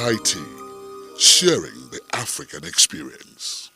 AIT, sharing the African experience.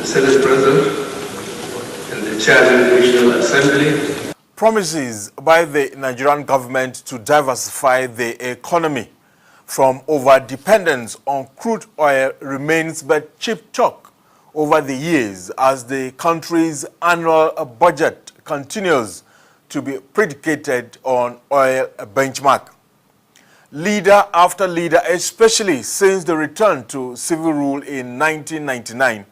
Senate President and the Chairman Regional Assembly. Promises by the Nigerian government to diversify the economy from over-dependence on crude oil remains but cheap talk over the years as the country's annual budget continues to be predicated on oil benchmark. Leader after leader, especially since the return to civil rule in 1999,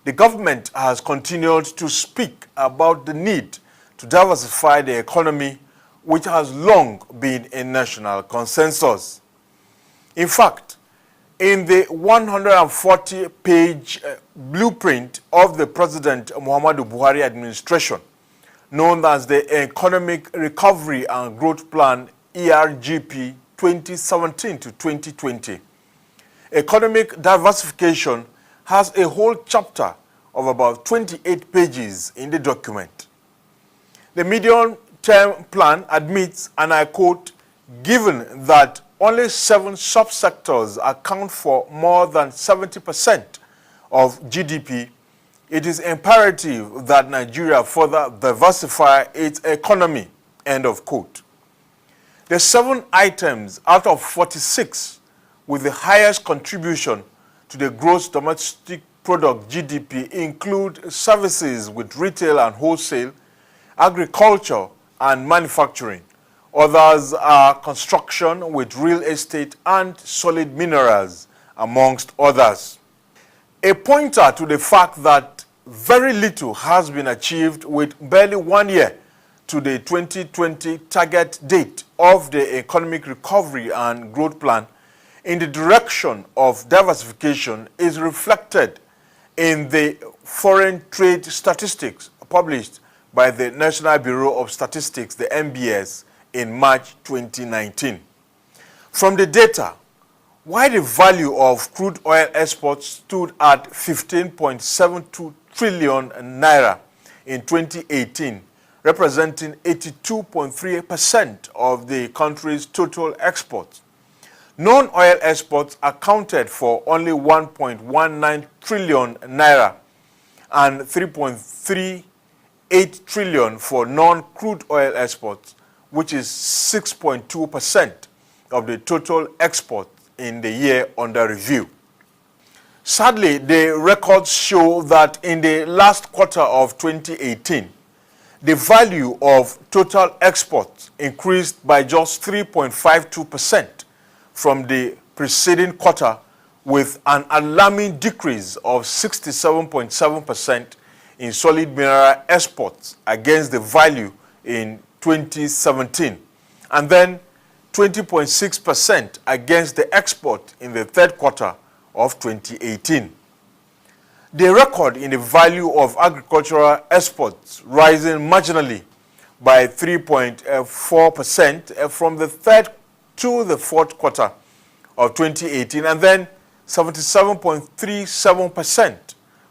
the government has continued to speak about the need to diversify the economy, which has long been a national consensus. In fact, in the 140-page blueprint of the President Muhammadu Buhari administration, known as the Economic Recovery and Growth Plan ERGP 2017 to 2020, economic diversification has a whole chapter of about 28 pages in the document. The medium-term plan admits, and I quote, given that only 7 subsectors account for more than 70% of GDP, it is imperative that Nigeria further diversify its economy, end of quote. The 7 items out of 46 with the highest contribution to the gross domestic product GDP include services with retail and wholesale, agriculture and manufacturing. Others are construction with real estate and solid minerals, amongst others. A pointer to the fact that very little has been achieved with barely 1 year to the 2020 target date of the Economic Recovery and Growth Plan in the direction of diversification is reflected in the foreign trade statistics published by the National Bureau of Statistics, the NBS, in March 2019. From the data, while the value of crude oil exports stood at 15.72 trillion naira in 2018, representing 82.3% of the country's total exports, non-oil exports accounted for only 1.19 trillion naira and 3.38 trillion for non-crude oil exports, which is 6.2% of the total exports in the year under review. Sadly, the records show that in the last quarter of 2018, the value of total exports increased by just 3.52% from the preceding quarter, with an alarming decrease of 67.7% in solid mineral exports against the value in 2017, and then 20.6% against the export in the third quarter of 2018. The record in the value of agricultural exports rising marginally by 3.4% from the third to the fourth quarter of 2018, and then 77.37%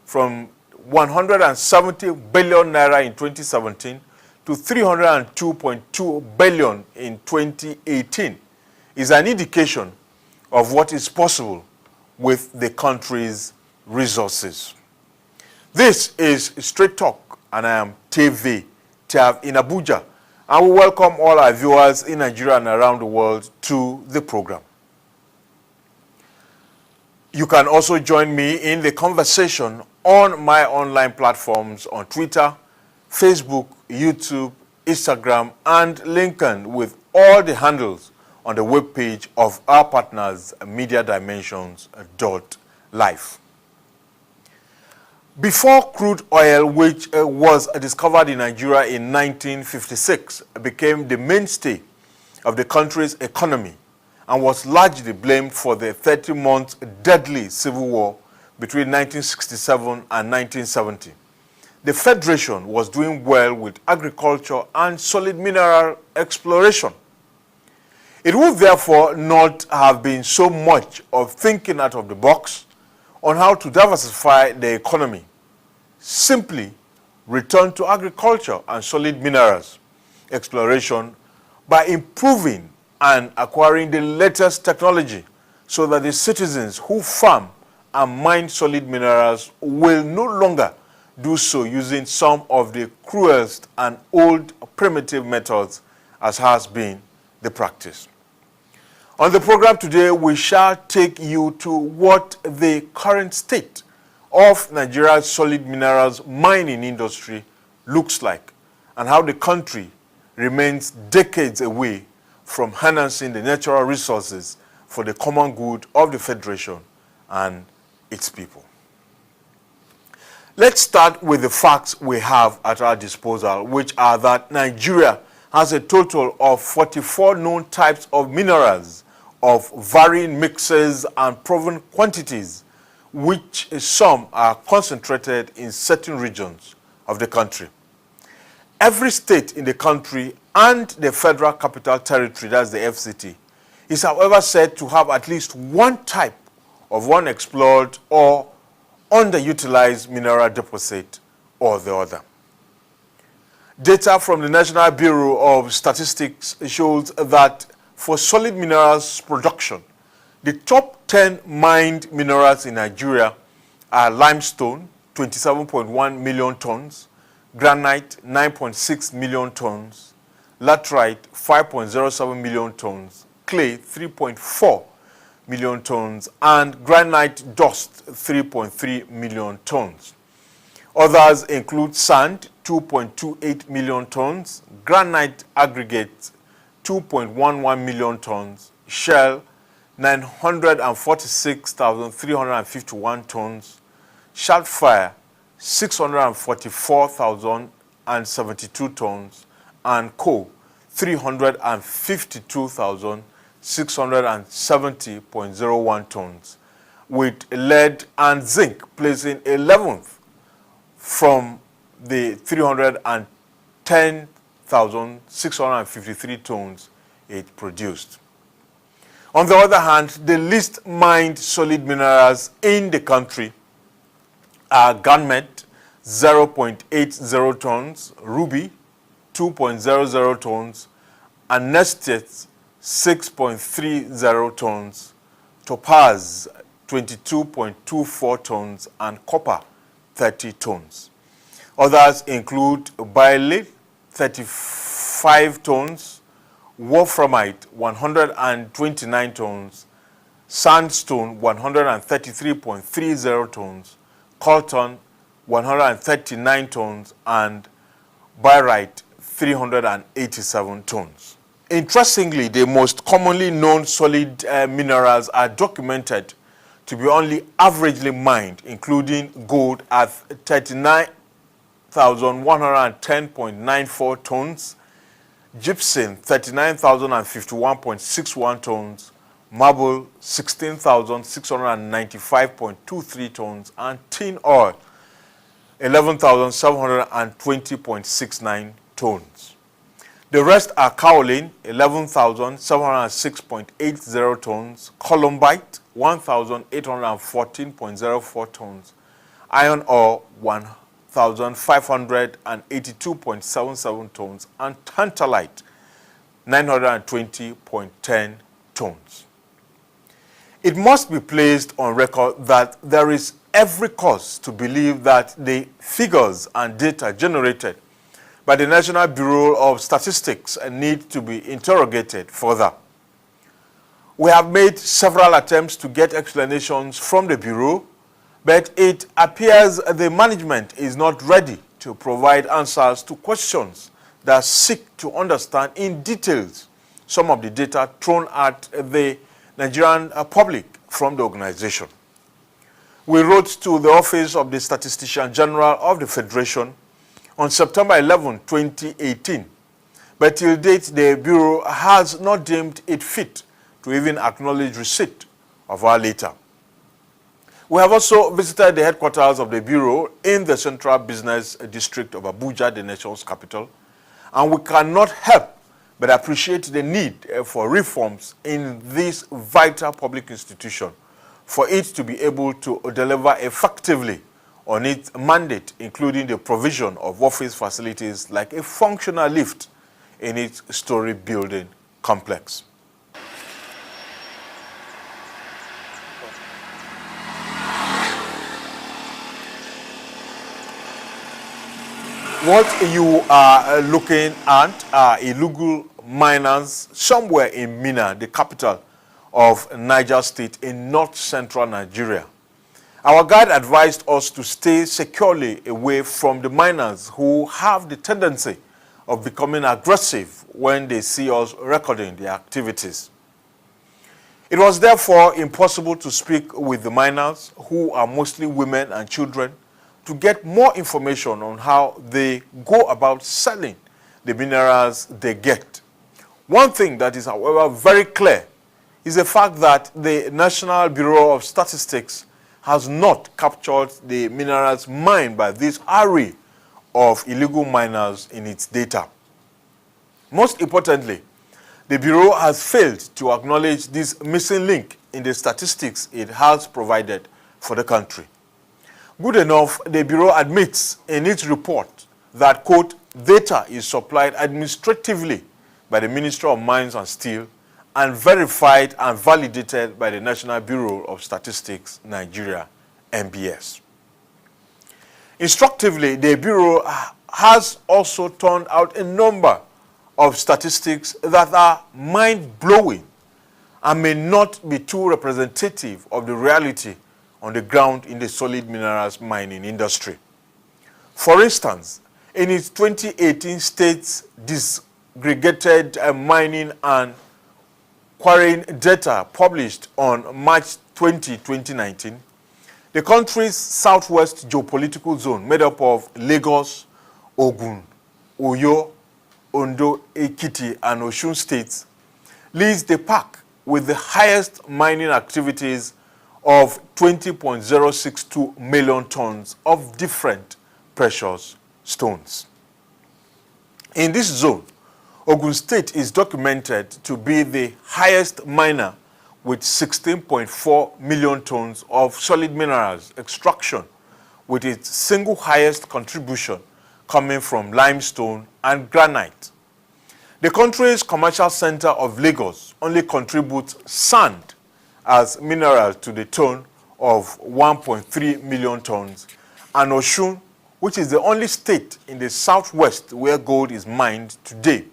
from 170 billion naira in 2017 to 302.2 billion in 2018 is an indication of what is possible with the country's resources. This is Straight Talk, and I am TV Tav in Abuja, and we welcome all our viewers in Nigeria and around the world to the program. You can also join me in the conversation on my online platforms on Twitter, Facebook, YouTube, Instagram, and LinkedIn, with all the handles on the webpage of our partners, MediaDimensions.life. Before crude oil, which was discovered in Nigeria in 1956, became the mainstay of the country's economy and was largely blamed for the 30-month deadly civil war between 1967 and 1970. The Federation was doing well with agriculture and solid mineral exploration. It would therefore not have been so much of thinking out of the box on how to diversify the economy. Simply return to agriculture and solid minerals exploration by improving and acquiring the latest technology so that the citizens who farm and mine solid minerals will no longer do so using some of the cruelest and old primitive methods as has been the practice. On the program today, we shall take you to what the current state of Nigeria's solid minerals mining industry looks like and how the country remains decades away from harnessing the natural resources for the common good of the Federation and its people. Let's start with the facts we have at our disposal, which are that Nigeria has a total of 44 known types of minerals of varying mixes and proven quantities, which some are concentrated in certain regions of the country. Every state in the country and the Federal Capital Territory, that's the FCT, is however said to have at least one type of unexplored or underutilized mineral deposit or the other. Data from the National Bureau of Statistics shows that for solid minerals production, the top 10 mined minerals in Nigeria are limestone, 27.1 million tons, granite, 9.6 million tons, laterite, 5.07 million tons, clay, 3.4 million tons, and granite dust, 3.3 million tons. Others include sand, 2.28 million tons, granite aggregate, 2.11 million tons, shell, 946,351 tons, shadfire, 644,072 tons, and coal, 352,670.01 tons, with lead and zinc placing 11th from the 310,653 tons it produced. On the other hand, the least mined solid minerals in the country are garnet, 0.80 tons, ruby, 2.00 tons, anesthete, 6.30 tons, topaz, 22.24 tons, and copper, 30 tons. Others include beryl, 35 tons, wolframite, 129 tons, sandstone, 133.30 tons, coltan, 139 tons, and barite, 387 tons. Interestingly, the most commonly known solid minerals are documented to be only averagely mined, including gold at 39,110.94 tons, gypsum 39,051.61 tons, marble 16,695.23 tons, and tin ore 11,720.69 tons. The rest are kaolin 11,706.80 tons, columbite 1,814.04 tons, iron ore 1,582.77 tons, and tantalite 920.10 tons. It must be placed on record that there is every cause to believe that the figures and data generated by the National Bureau of Statistics need to be interrogated further. We have made several attempts to get explanations from the Bureau, but it appears the management is not ready to provide answers to questions that seek to understand in details some of the data thrown at the Nigerian public from the organization. We wrote to the Office of the Statistician General of the Federation on September 11, 2018, but till date the Bureau has not deemed it fit to even acknowledge receipt of our letter. We have also visited the headquarters of the Bureau in the Central Business District of Abuja, the nation's capital, and we cannot help but appreciate the need for reforms in this vital public institution for it to be able to deliver effectively on its mandate, including the provision of office facilities like a functional lift in its story building complex. What you are looking at are illegal miners somewhere in Minna, the capital of Niger State in north-central Nigeria. Our guide advised us to stay securely away from the miners who have the tendency of becoming aggressive when they see us recording their activities. It was therefore impossible to speak with the miners, who are mostly women and children, to get more information on how they go about selling the minerals they get. One thing that is, however, very clear is the fact that the National Bureau of Statistics has not captured the minerals mined by this array of illegal miners in its data. Most importantly, the Bureau has failed to acknowledge this missing link in the statistics it has provided for the country. Good enough, the Bureau admits in its report that, quote, data is supplied administratively by the Ministry of Mines and Steel and verified and validated by the National Bureau of Statistics, Nigeria, NBS. Instructively, the Bureau has also turned out a number of statistics that are mind-blowing and may not be too representative of the reality on the ground in the solid minerals mining industry. For instance, in its 2018 state's disaggregated mining and quarrying data published on March 20, 2019, the country's southwest geopolitical zone, made up of Lagos, Ogun, Oyo, Ondo, Ekiti, and Osun states, leads the pack with the highest mining activities of 20.062 million tons of different precious stones. In this zone, Ogun State is documented to be the highest miner with 16.4 million tons of solid minerals extraction, with its single highest contribution coming from limestone and granite. The country's commercial center of Lagos only contributes sand as mineral to the tune of 1.3 million tons, and Osun, which is the only state in the southwest where gold is mined today,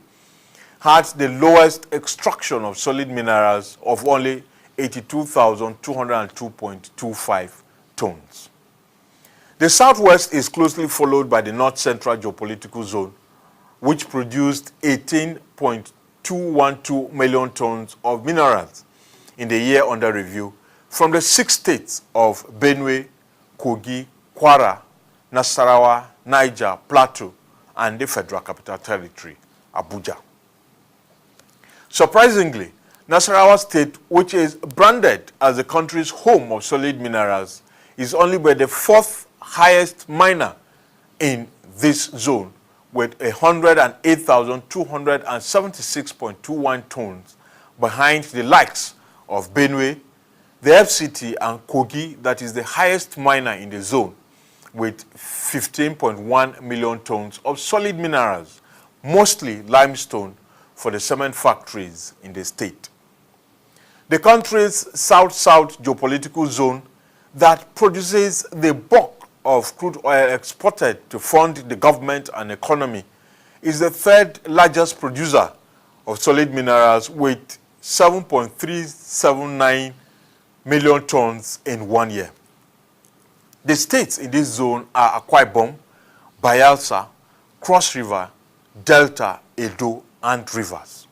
had the lowest extraction of solid minerals of only 82,202.25 tons. The southwest is closely followed by the north-central geopolitical zone, which produced 18.212 million tons of minerals in the year under review from the 6 states of Benue, Kogi, Kwara, Nasarawa, Niger, Plateau, and the Federal Capital Territory, Abuja. Surprisingly, Nasarawa State, which is branded as the country's home of solid minerals, is only by the 4th highest miner in this zone, with 108,276.21 tons behind the likes of Benue, the FCT, and Kogi, that is the highest miner in the zone, with 15.1 million tons of solid minerals, mostly limestone, for the cement factories in the state. The country's south-south geopolitical zone that produces the bulk of crude oil exported to fund the government and economy is the 3rd largest producer of solid minerals with 7.379 million tons in 1 year. The states in this zone are Akwa Ibom, Bayelsa, Cross River, Delta, Edo, and Rivers.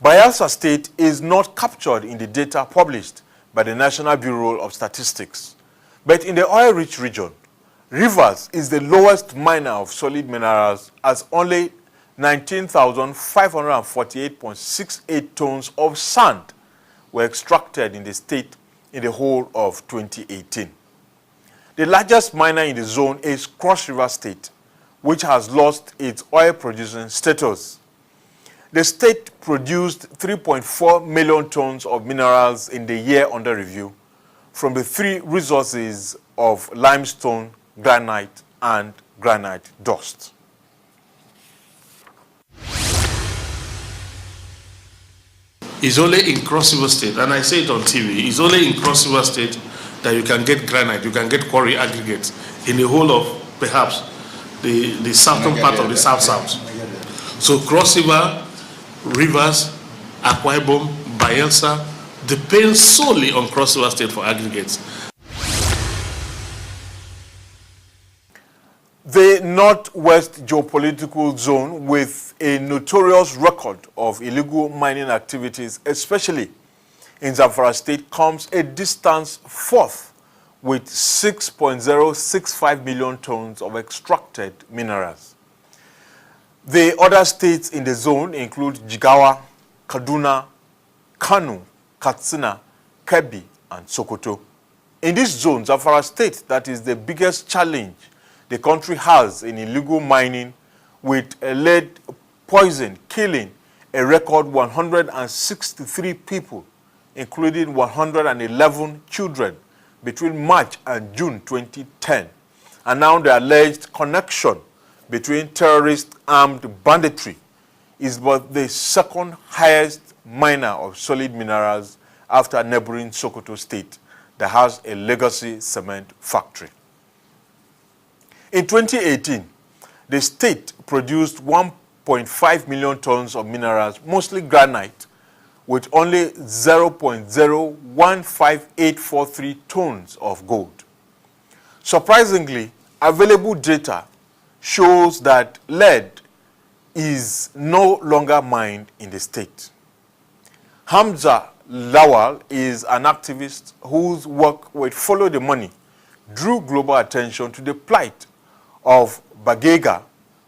Bayelsa State is not captured in the data published by the National Bureau of Statistics, But in the oil-rich region, Rivers is the lowest miner of solid minerals, as only 19,548.68 tons of sand were extracted in the state in the whole of 2018. The largest miner in the zone is Cross River State, which has lost its oil-producing status. The state produced 3.4 million tons of minerals in the year under review from the three resources of limestone, granite, and granite dust. It's only in Cross River State, and I say it on TV, it's only in Cross River State that you can get granite, you can get quarry aggregates in the whole of perhaps the southern part of the South. So Cross River, Rivers, Akwa Ibom, Bayelsa depends solely on Cross River State for aggregates. The Northwest Geopolitical Zone, with a notorious record of illegal mining activities, especially in Zamfara State, comes a distant fourth with 6.065 million tons of extracted minerals. The other states in the zone include Jigawa, Kaduna, Kano, Katsina, Kebbi, and Sokoto. In this zone, Zamfara State, that is the biggest challenge the country has in illegal mining, with lead poison killing a record 163 people, including 111 children, between March and June 2010. And now the alleged connection between terrorist armed banditry is but the second highest miner of solid minerals after neighboring Sokoto State that has a legacy cement factory. In 2018, the state produced 1.5 million tons of minerals, mostly granite, with only 0.015843 tons of gold. Surprisingly, available data shows that lead is no longer mined in the state. Hamza Lawal is an activist whose work with Follow the Money drew global attention to the plight of Bagega,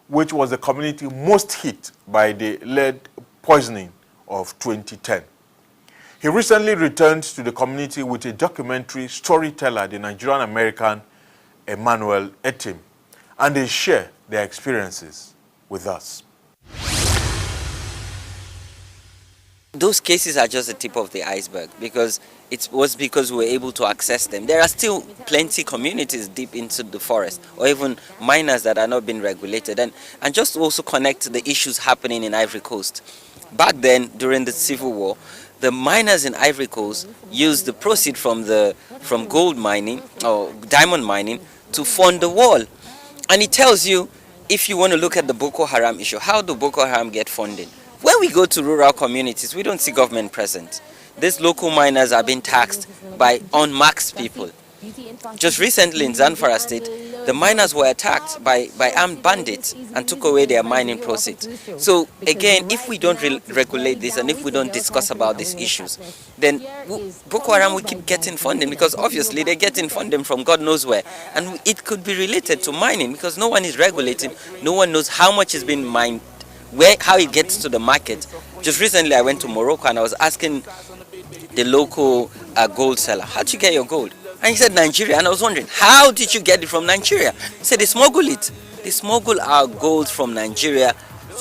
which was the community most hit by the lead poisoning of 2010. He recently returned to the community with a documentary storyteller, the Nigerian-American Emmanuel Etim, and they share their experiences with us. Those cases are just the tip of the iceberg, because it was because we were able to access them. There are still plenty communities deep into the forest, or even miners that are not being regulated. And just to also connect to the issues happening in Ivory Coast. Back then, during the Civil War, the miners in Ivory Coast used the proceeds from gold mining or diamond mining to fund the wall. And it tells you, if you want to look at the Boko Haram issue, how do Boko Haram get funding? When we go to rural communities, we don't see government present. These local miners are being taxed by unmarked people. Just recently in Zamfara State, the miners were attacked by armed bandits and took away their mining proceeds. So again, if we don't regulate this and if we don't discuss about these issues, then Boko Haram will keep getting funding, because obviously they're getting funding from God knows where. And it could be related to mining, because no one is regulating, no one knows how much is being mined, how it gets to the market. Just recently I went to Morocco and I was asking the local gold seller, how did you get your gold? And he said Nigeria, and I was wondering, how did you get it from Nigeria? He said they smuggle it. They smuggle our gold from Nigeria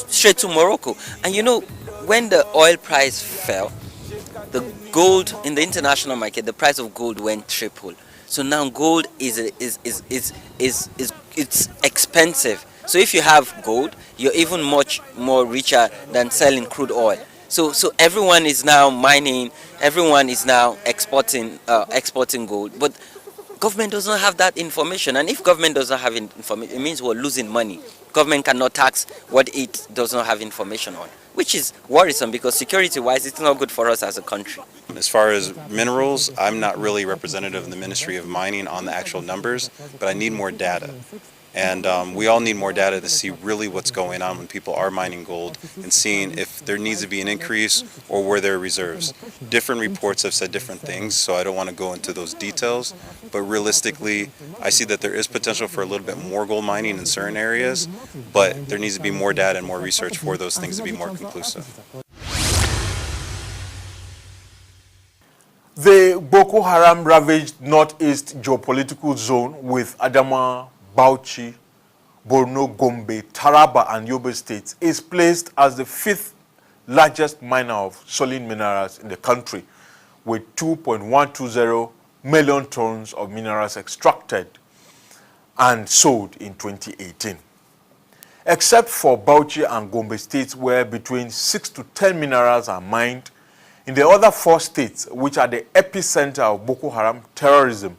straight to Morocco. And you know, when the oil price fell, the gold in the international market, the price of gold went triple. So now gold is expensive. So if you have gold, you're even much more richer than selling crude oil. So everyone is now mining, everyone is now exporting gold, but government does not have that information. And if government does not have information, it means we're losing money. Government cannot tax what it does not have information on, which is worrisome, because security-wise, it's not good for us as a country. As far as minerals, I'm not really representative in the Ministry of Mining on the actual numbers, but I need more data. And we all need more data to see really what's going on when people are mining gold, and seeing if there needs to be an increase or where there are reserves. Different reports have said different things, so I don't want to go into those details. but realistically, I see that there is potential for a little bit more gold mining in certain areas, but there needs to be more data and more research for those things to be more conclusive. The Boko Haram ravaged northeast geopolitical zone with Adama, Bauchi, Borno, Gombe, Taraba and Yobe states is placed as the 5th largest miner of solid minerals in the country, with 2.120 million tons of minerals extracted and sold in 2018. Except for Bauchi and Gombe states where between 6 to 10 minerals are mined, in the other 4 states, which are the epicenter of Boko Haram terrorism,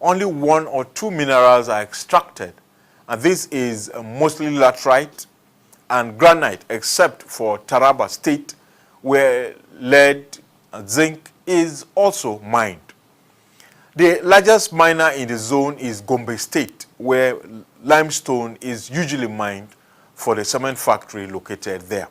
only 1 or 2 minerals are extracted, and this is mostly laterite and granite, except for Taraba State, where lead and zinc is also mined. The largest miner in the zone is Gombe State, where limestone is usually mined for the cement factory located there.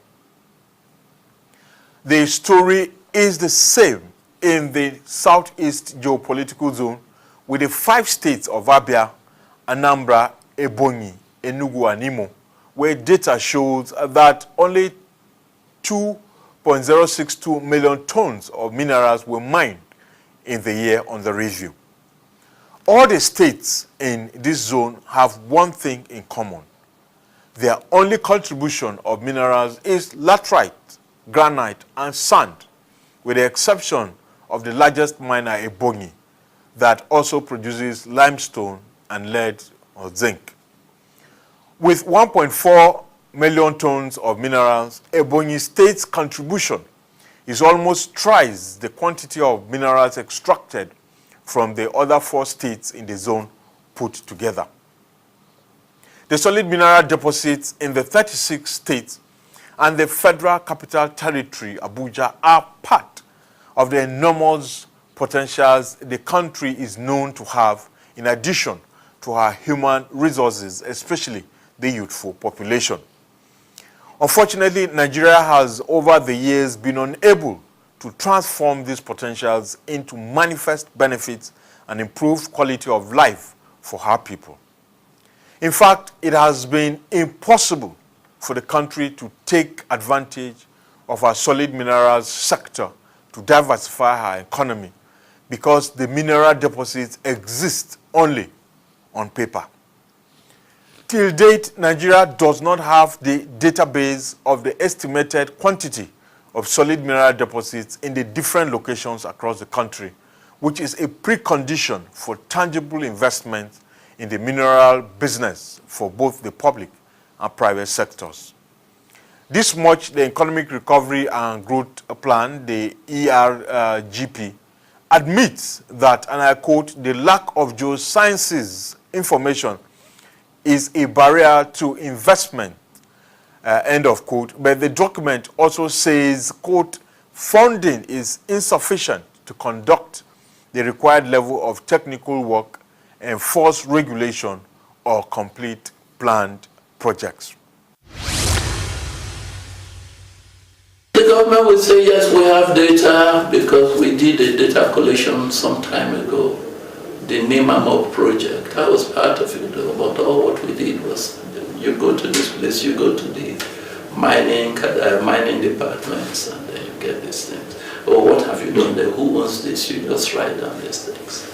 The story is the same in the southeast geopolitical zone, with the 5 states of Abia, Anambra, Ebonyi, Enugu and Imo, where data shows that only 2.062 million tons of minerals were mined in the year under review. All the states in this zone have one thing in common. Their only contribution of minerals is laterite, granite, and sand, with the exception of the largest miner, Ebonyi, that also produces limestone and lead or zinc. With 1.4 million tons of minerals, Ebonyi State's contribution is almost twice the quantity of minerals extracted from the other 4 states in the zone put together. The solid mineral deposits in the 36 states and the Federal Capital Territory, Abuja, are part of the enormous potentials the country is known to have, in addition to her human resources, especially the youthful population. Unfortunately, Nigeria has over the years been unable to transform these potentials into manifest benefits and improved quality of life for her people. In fact, it has been impossible for the country to take advantage of our solid minerals sector to diversify her economy, because the mineral deposits exist only on paper. Till date, Nigeria does not have the database of the estimated quantity of solid mineral deposits in the different locations across the country, which is a precondition for tangible investment in the mineral business for both the public and private sectors. This much, the Economic Recovery and Growth Plan, the ERGP, admits that, and I quote, the lack of geosciences information is a barrier to investment, end of quote. But the document also says, quote, funding is insufficient to conduct the required level of technical work, enforce regulation, or complete planned projects. The government will say, yes, we have data because we did a data collection some time ago, the NEMAMOB project. I was part of it, but all what we did was, you go to this place, you go to the mining departments, and then you get these things. Or what have you done there? Who owns this? You just write down these things.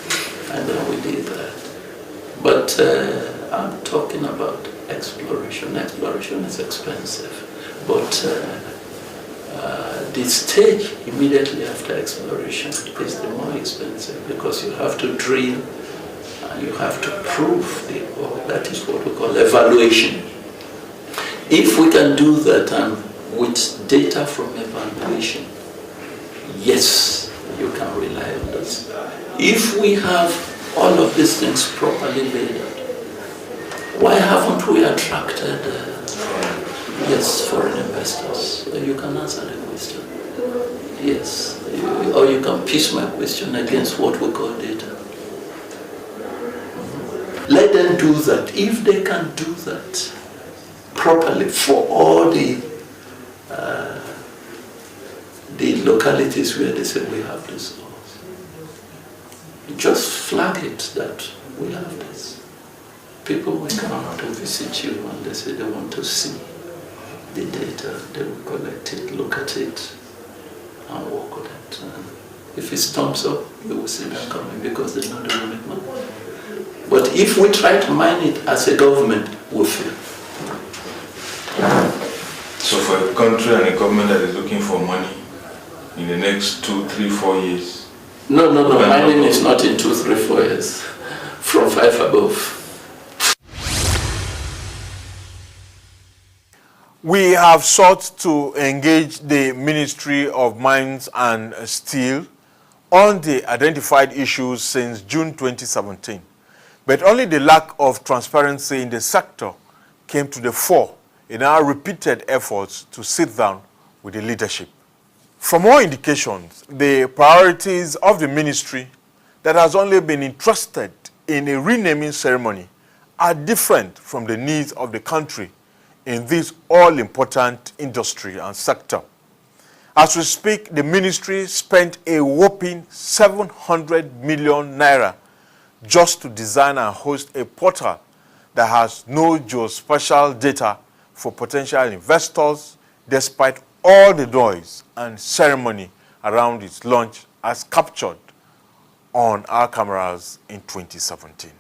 And then we did that. But I'm talking about exploration. Exploration is expensive. But the stage immediately after exploration is the more expensive, because you have to drill and you have to prove the ore. That is what we call evaluation. If we can do that, and with data from evaluation, yes, you can rely on this. If we have all of these things properly laid out, why haven't we attracted yes, foreign investors? You can answer the question. Yes. Or you can piece my question against what we call data. Let them do that. If they can do that properly for all the localities where they say we have this laws, just flag it that we have this. People will come to visit you and they say they want to see the data. They will collect it, look at it, and work with it. And if it thumbs up, you will see them coming because they know they will make money. But if we try to mine it as a government, we'll fail. So for a country and a government that is looking for money in the next 2, 3, 4 years? No, mining is not in 2, 3, 4 years. From 5 above. We have sought to engage the Ministry of Mines and Steel on the identified issues since June 2017, but only the lack of transparency in the sector came to the fore in our repeated efforts to sit down with the leadership. For more indications, the priorities of the ministry that has only been interested in a renaming ceremony are different from the needs of the country in this all-important industry and sector. As we speak, the ministry spent a whopping 700 million naira just to design and host a portal that has no geospatial data for potential investors, despite all the noise and ceremony around its launch as captured on our cameras in 2017.